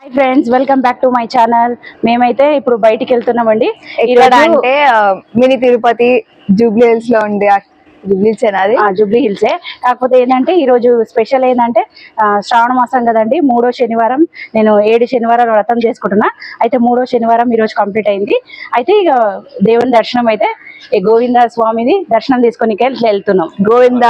Hi friends, welcome back to my channel. మేమైతే ఇప్పుడు బయటికి వెళ్తున్నామండి. ఇక్కడ అంటే మినీ తిరుపతి జూబ్లీ హిల్స్ లో ఉండే జూబ్లీ హిల్సే. కాకపోతే ఏంటంటే ఈ రోజు స్పెషల్ ఏంటంటే శ్రావణ మాసం కదండి, 3వ శనివారం. నేను 7 శనివారాలు వ్రతం చేసుకుంటున్నా. అయితే 3వ శనివారం ఈ రోజు కంప్లీట్ అయింది. అయితే ఇక దేవుని దర్శనం అయితే గోవింద స్వామిని దర్శనం తీసుకొని వెళ్తున్నాం. గోవింద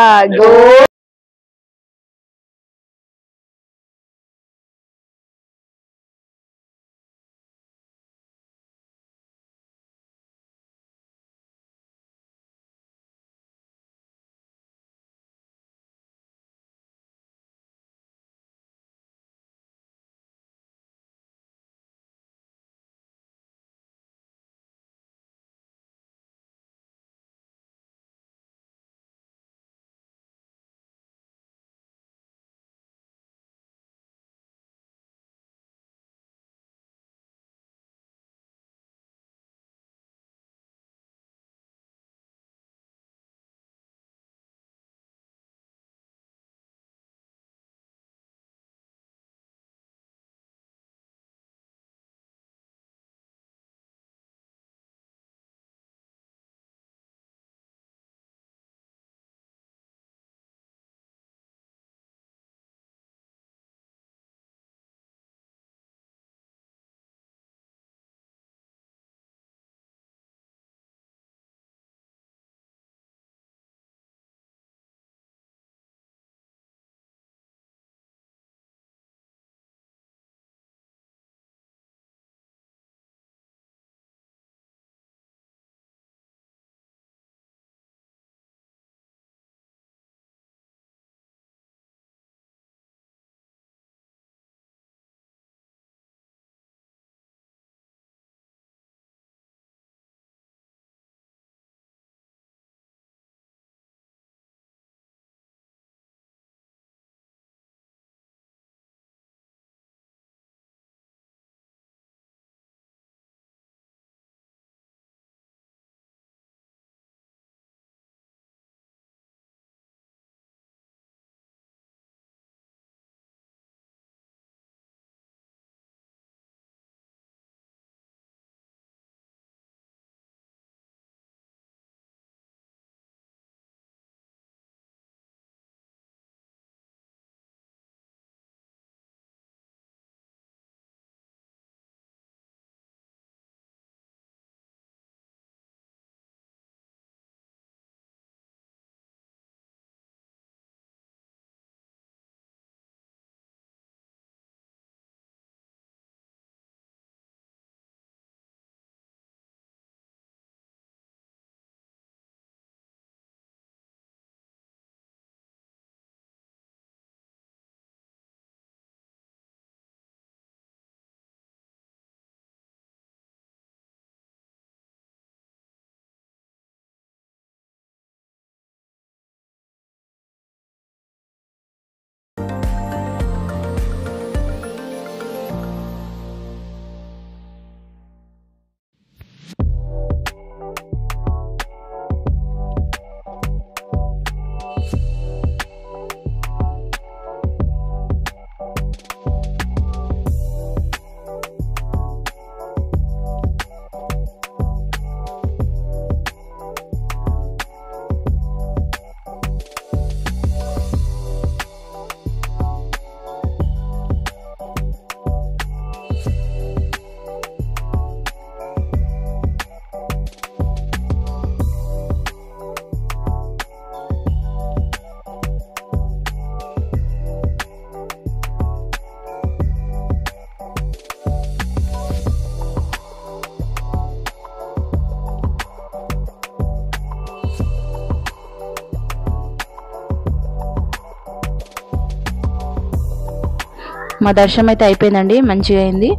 మా దర్శనం అయితే అయిపోయిందండి, మంచిగా అయింది.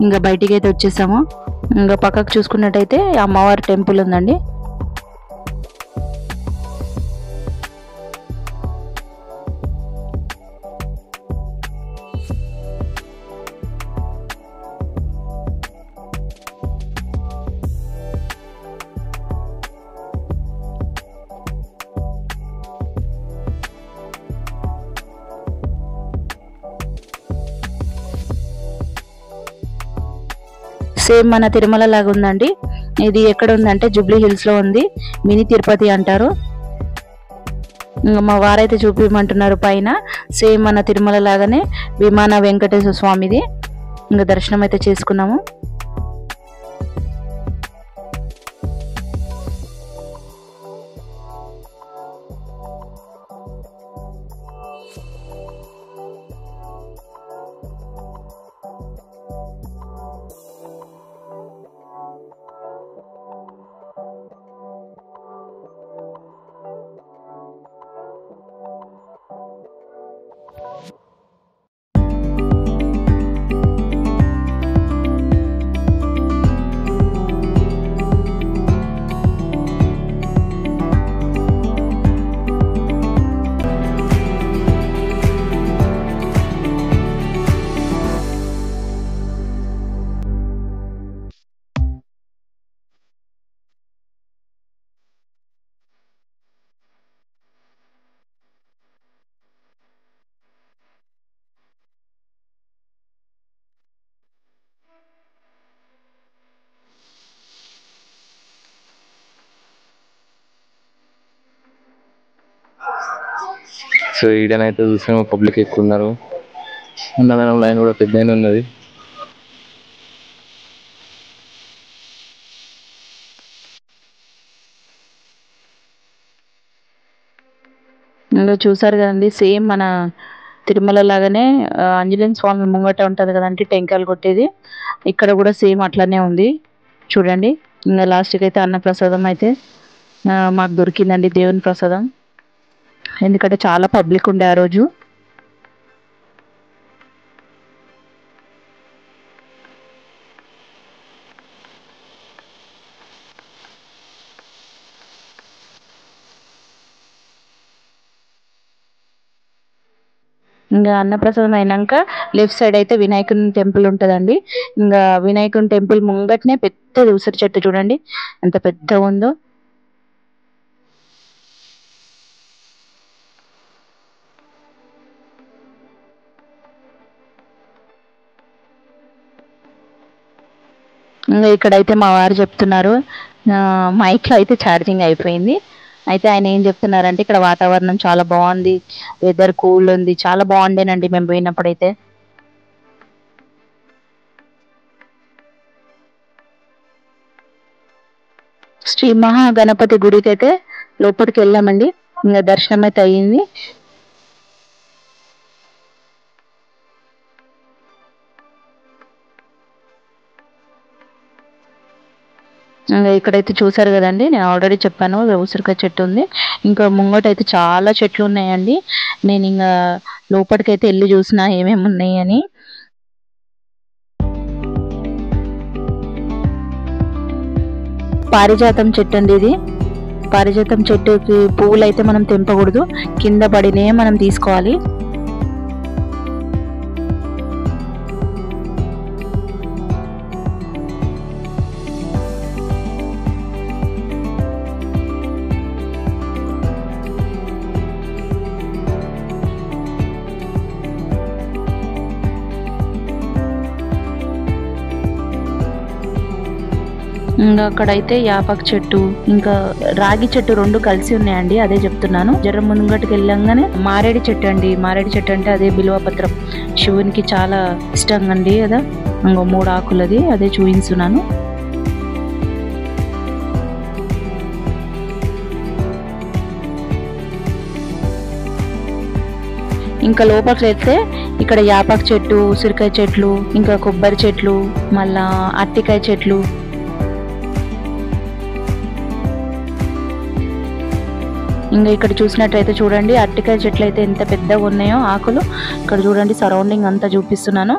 ఇంకా బయటికి అయితే వచ్చేసాము. ఇంకా పక్కకు చూసుకున్నట్టయితే అమ్మవారి టెంపుల్ ఉందండి. సేమ్ మన తిరుమల లాగా ఉందండి. ఇది ఎక్కడ ఉందంటే జూబ్లీ హిల్స్ లో ఉంది. మినీ తిరుపతి అంటారు. ఇంకా మా వారైతే చూపించమంటున్నారు పైన. సేమ్ మన తిరుమల లాగానే విమాన వెంకటేశ్వర స్వామిది. ఇంకా దర్శనం అయితే చేసుకున్నాము. సో ఈడనైతే చూసాము పబ్లిక్ ఎక్కువ ఉన్నారు. అన్నదానం లైన్ కూడా పెద్దగానే ఉన్నది. ఇంకా చూసారు కదండి, సేమ్ మన తిరుమల లాగానే ఆంజనేయ స్వామి ముంగట ఉంటది కదండి టెంకాయలు కొట్టేది. ఇక్కడ కూడా సేమ్ అట్లానే ఉంది చూడండి. ఇంకా లాస్ట్కి అయితే అన్న ప్రసాదం అయితే మాకు దొరికిందండి, దేవుని ప్రసాదం. ఎందుకంటే చాలా పబ్లిక్ ఉండే ఆ రోజు. ఇంకా అన్నప్రసాదం అయినాక లెఫ్ట్ సైడ్ అయితే వినాయకుని టెంపుల్ ఉంటుందండి. ఇంకా వినాయకుని టెంపుల్ ముంగటనే పెద్ద ఉసిరి చెట్టు చూడండి ఎంత పెద్ద ఉందో. ఇంకా ఇక్కడైతే మా వారు చెప్తున్నారు, మైక్లో అయితే ఛార్జింగ్ అయిపోయింది. అయితే ఆయన ఏం చెప్తున్నారంటే ఇక్కడ వాతావరణం చాలా బాగుంది, వెదర్ కూల్ ఉంది, చాలా బాగుండేనండి మేము పోయినప్పుడైతే. శ్రీ మహా గణపతి గుడికి అయితే లోపలికి వెళ్ళామండి. ఇంకా దర్శనం అయితే అయ్యింది. ఇక్కడైతే చూసారు కదండి, నేను ఆల్రెడీ చెప్పాను ఉసిరికాయ చెట్టు ఉంది. ఇంకా ముంగట అయితే చాలా చెట్లు ఉన్నాయండి. నేను ఇంకా లోపలికైతే వెళ్ళి చూసిన ఏమేమి ఉన్నాయి అని. పారిజాతం చెట్టు అండి ఇది. పారిజాతం చెట్టుకి పువ్వులు అయితే మనం తెంపకూడదు, కింద పడినే మనం తీసుకోవాలి. ఇంకా అక్కడైతే యాపక్ చెట్టు ఇంకా రాగి చెట్టు రెండు కలిసి ఉన్నాయండి, అదే చెప్తున్నాను. జర ముంగటికి వెళ్ళంగానే మారేడు చెట్టు అండి. మారేడు చెట్టు అంటే అదే బిల్వపత్రం, శివునికి చాలా ఇష్టం అండి. అదా ఇంకో 3 ఆకులది, అదే చూపించున్నాను. ఇంకా లోపలికి వెళ్తే ఇక్కడ యాపక్ చెట్టు, ఉసిరికాయ చెట్లు, ఇంకా కొబ్బరి చెట్లు, మళ్ళా అట్టికాయ చెట్లు, ఇంకా ఇక్కడ చూసినట్లయితే చూడండి అరటికాయ చెట్లు అయితే ఎంత పెద్దగా ఉన్నాయో ఆకులు. ఇక్కడ చూడండి సరౌండింగ్ అంతా చూపిస్తున్నాను.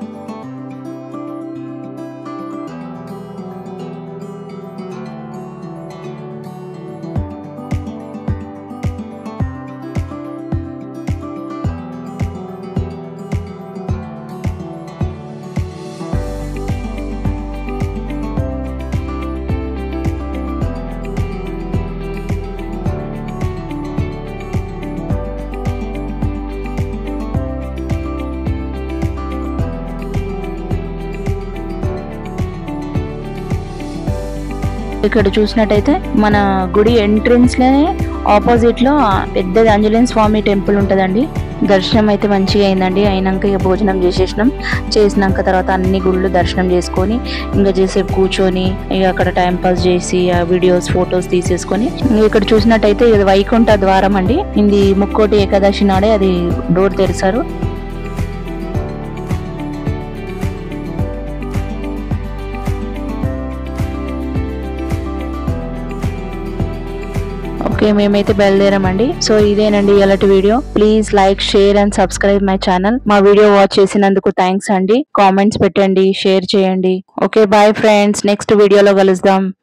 ఇక్కడ చూసినట్టయితే మన గుడి ఎంట్రన్స్ లోనే ఆపోజిట్ లో పెద్ద ఆంజనేయ స్వామి టెంపుల్ ఉంటదండి. దర్శనం అయితే మంచిగా అయిందండి. అయినాక ఇక భోజనం చేసినాక తర్వాత అన్ని గుళ్ళు దర్శనం చేసుకొని ఇంకా చేసేపు కూర్చొని ఇక అక్కడ టైం పాస్ చేసి ఆ వీడియోస్ ఫొటోస్ తీసేసుకొని ఇక్కడ చూసినట్టయితే ఇది వైకుంఠ ద్వారం అండి. ఇది ముక్కోటి ఏకాదశి నాడే అది డోర్ తెరిచారు. ఓకే, మేమైతే బయలుదేరామండి. సో ఇదేనండి ఇలాంటి video. Please like, share and subscribe my channel. మా వీడియో వాచ్ చేసినందుకు థ్యాంక్స్ అండి. కామెంట్స్ పెట్టండి, షేర్ చేయండి. Okay, bye friends. నెక్స్ట్ వీడియోలో కలుద్దాం.